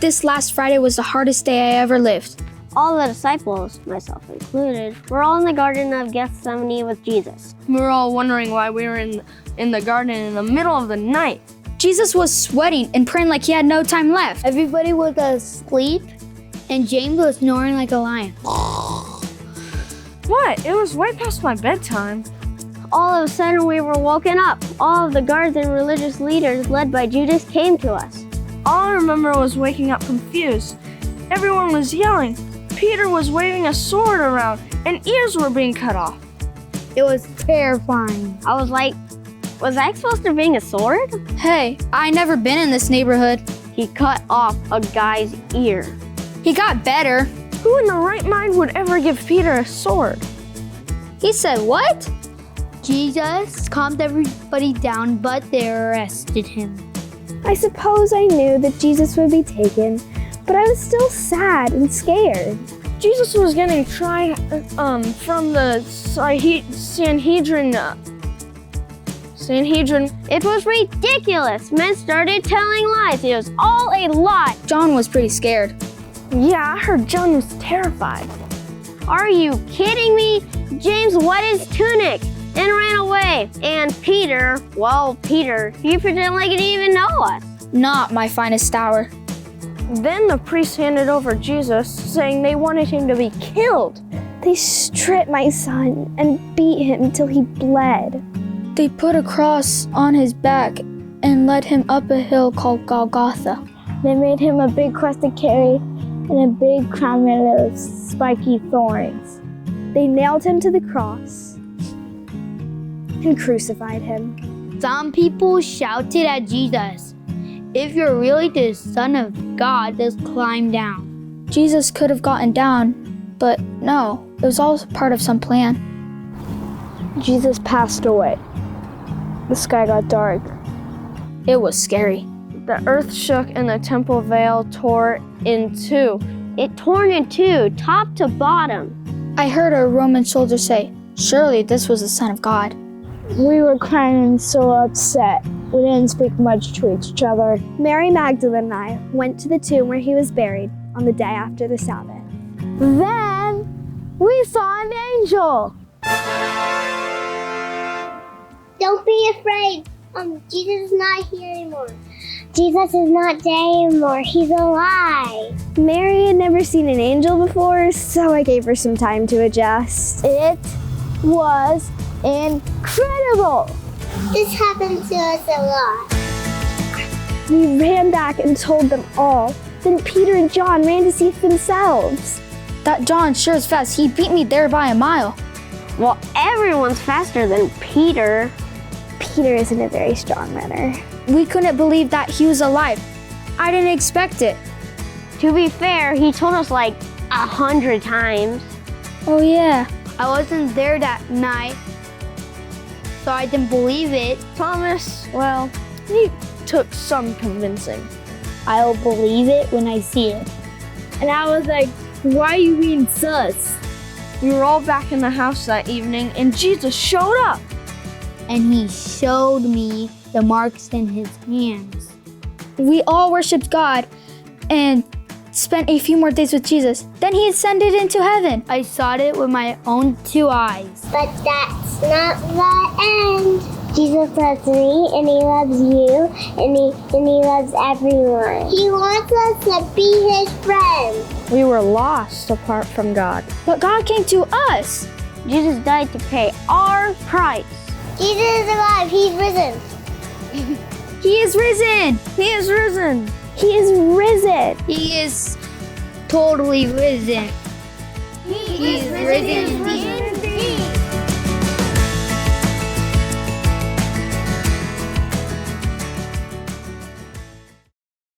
this last Friday was the hardest day I ever lived. All the disciples, myself included, were all in the Garden of Gethsemane with Jesus. We were all wondering why we were in the garden in the middle of the night. Jesus was sweating and praying like he had no time left. Everybody was asleep, and James was snoring like a lion. What? It was right past my bedtime. All of a sudden, we were woken up. All of the guards and religious leaders, led by Judas, came to us. All I remember was waking up confused. Everyone was yelling. Peter was waving a sword around, and ears were being cut off. It was terrifying. I was like, was I supposed to bring a sword? Hey, I never been in this neighborhood. He cut off a guy's ear. He got better. Who in the right mind would ever give Peter a sword? He said, what? Jesus calmed everybody down, but they arrested him. I suppose I knew that Jesus would be taken, but I was still sad and scared. Jesus was getting tried from the Sanhedrin. It was ridiculous. Men started telling lies. It was all a lie. John was pretty scared. Yeah, I heard John was terrified. Are you kidding me? James wet his tunic and ran away. And Peter, he pretended like he didn't even know us. Not my finest hour. Then the priest handed over Jesus, saying they wanted him to be killed. They stripped my son and beat him till he bled. They put a cross on his back and led him up a hill called Golgotha. They made him a big cross to carry and a big crown made of spiky thorns. They nailed him to the cross and crucified him. Some people shouted at Jesus, "If you're really the Son of God, just climb down." Jesus could have gotten down, but no, it was all part of some plan. Jesus passed away. The sky got dark. It was scary. The earth shook and the temple veil tore in two. It torn in two, top to bottom. I heard a Roman soldier say, surely this was the Son of God. We were crying and so upset. We didn't speak much to each other. Mary Magdalene and I went to the tomb where he was buried on the day after the Sabbath. Then we saw an angel. Don't be afraid. Jesus is not here anymore. Jesus is not dead anymore. He's alive. Mary had never seen an angel before, so I gave her some time to adjust. It was incredible. This happens to us a lot. We ran back and told them all. Then Peter and John ran to see it themselves. That John sure is fast. He beat me there by a mile. Well, everyone's faster than Peter. Peter isn't a very strong runner. We couldn't believe that he was alive. I didn't expect it. To be fair, he told us like 100 times. Oh yeah. I wasn't there that night, so I didn't believe it. Thomas, well, he took some convincing. I'll believe it when I see it. And I was like, why are you being sus? We were all back in the house that evening, and Jesus showed up. And he showed me the marks in his hands. We all worshiped God and spent a few more days with Jesus. Then he ascended into heaven. I saw it with my own 2 eyes. But that's not the end. Jesus loves me, and he loves you, and he loves everyone. He wants us to be his friends. We were lost apart from God. But God came to us. Jesus died to pay our price. Jesus is alive. He's risen. He is risen. He is risen. He is risen. He is totally risen. He is risen indeed.